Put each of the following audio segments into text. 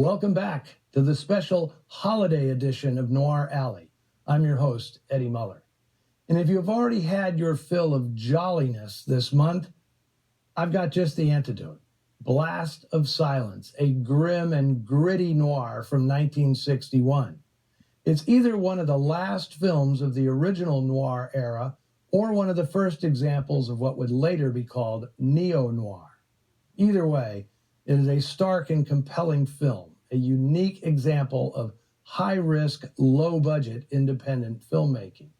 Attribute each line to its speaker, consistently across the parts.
Speaker 1: Welcome back to the special holiday edition of Noir Alley. I'm your host, Eddie Muller. And if you've already had your fill of jolliness this month, I've got just the antidote. Blast of Silence, a grim and gritty noir from 1961. It's either one of the last films of the original noir era or one of the first examples of what would later be called neo-noir. Either way, it is a stark and compelling film, a unique example of high-risk, low-budget independent filmmaking.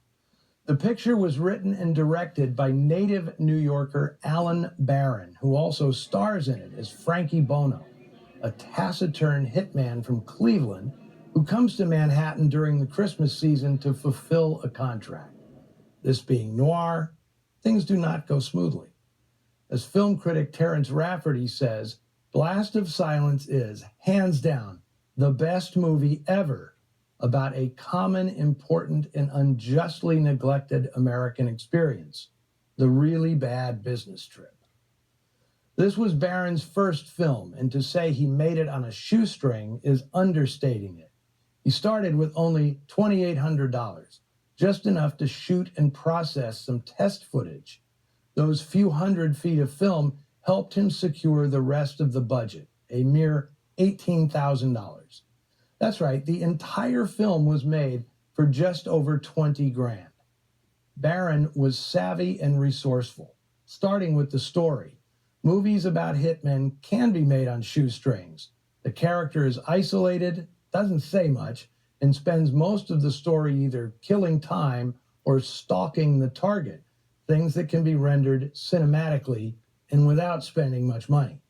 Speaker 1: The picture was written and directed by native New Yorker Alan Barron, who also stars in it as Frankie Bono, a taciturn hitman from Cleveland who comes to Manhattan during the Christmas season to fulfill a contract. This being noir, things do not go smoothly. As film critic Terrence Rafferty says, Blast of Silence is, hands down, the best movie ever about a common, important, and unjustly neglected American experience, the really bad business trip. This was Barron's first film, and to say he made it on a shoestring is understating it. He started with only $2,800, just enough to shoot and process some test footage. Those few hundred feet of film helped him secure the rest of the budget, a mere $18,000. That's right, the entire film was made for just over 20 grand. Barron was savvy and resourceful, starting with the story. Movies about hitmen can be made on shoestrings. The character is isolated, doesn't say much, and spends most of the story either killing time or stalking the target, things that can be rendered cinematically and without spending much money.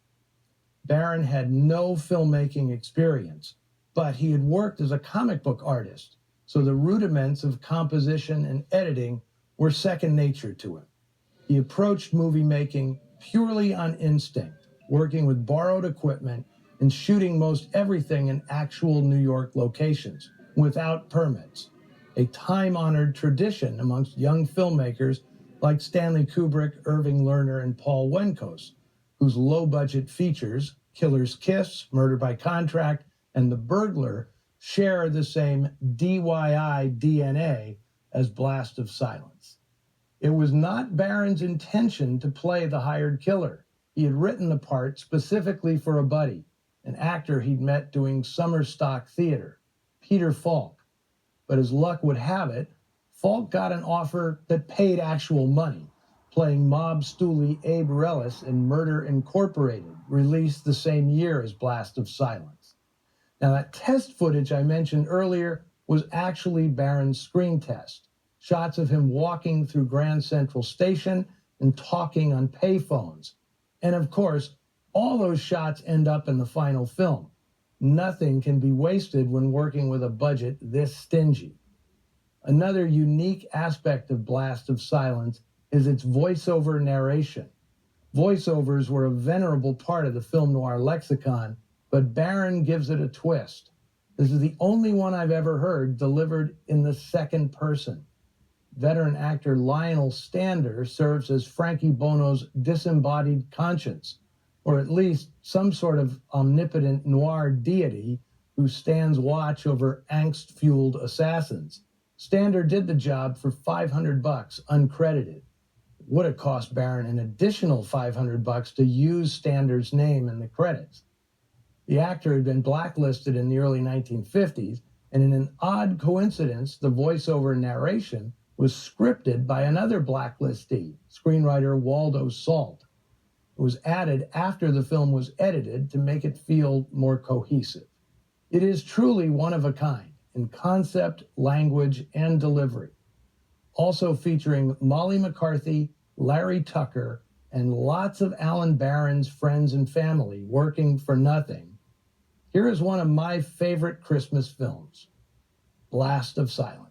Speaker 1: Barron had no filmmaking experience, but he had worked as a comic book artist, so the rudiments of composition and editing were second nature to him. He approached movie making purely on instinct, working with borrowed equipment and shooting most everything in actual New York locations, without permits, a time-honored tradition amongst young filmmakers like Stanley Kubrick, Irving Lerner, and Paul Wenkos, whose low-budget features, Killer's Kiss, Murder by Contract, and The Burglar, share the same DIY DNA as Blast of Silence. It was not Barron's intention to play the hired killer. He had written the part specifically for a buddy, an actor he'd met doing summer stock theater, Peter Falk. But as luck would have it, Falk got an offer that paid actual money, playing mob stoolie Abe Relis in Murder Incorporated, released the same year as Blast of Silence. Now, that test footage I mentioned earlier was actually Barron's screen test, shots of him walking through Grand Central Station and talking on payphones. And of course, all those shots end up in the final film. Nothing can be wasted when working with a budget this stingy. Another unique aspect of Blast of Silence is its voiceover narration. Voiceovers were a venerable part of the film noir lexicon, but Barron gives it a twist. This is the only one I've ever heard delivered in the second person. Veteran actor Lionel Stander serves as Frankie Bono's disembodied conscience, or at least some sort of omnipotent noir deity who stands watch over angst-fueled assassins. Stander did the job for $500 uncredited. It would have cost Barron an additional $500 to use Stander's name in the credits. The actor had been blacklisted in the early 1950s, and in an odd coincidence, the voiceover narration was scripted by another blacklistee, screenwriter Waldo Salt. It was added after the film was edited to make it feel more cohesive. It is truly one of a kind in concept, language, and delivery. Also featuring Molly McCarthy, Larry Tucker, and lots of Alan Barron's friends and family working for nothing. Here is one of my favorite Christmas films, Blast of Silence.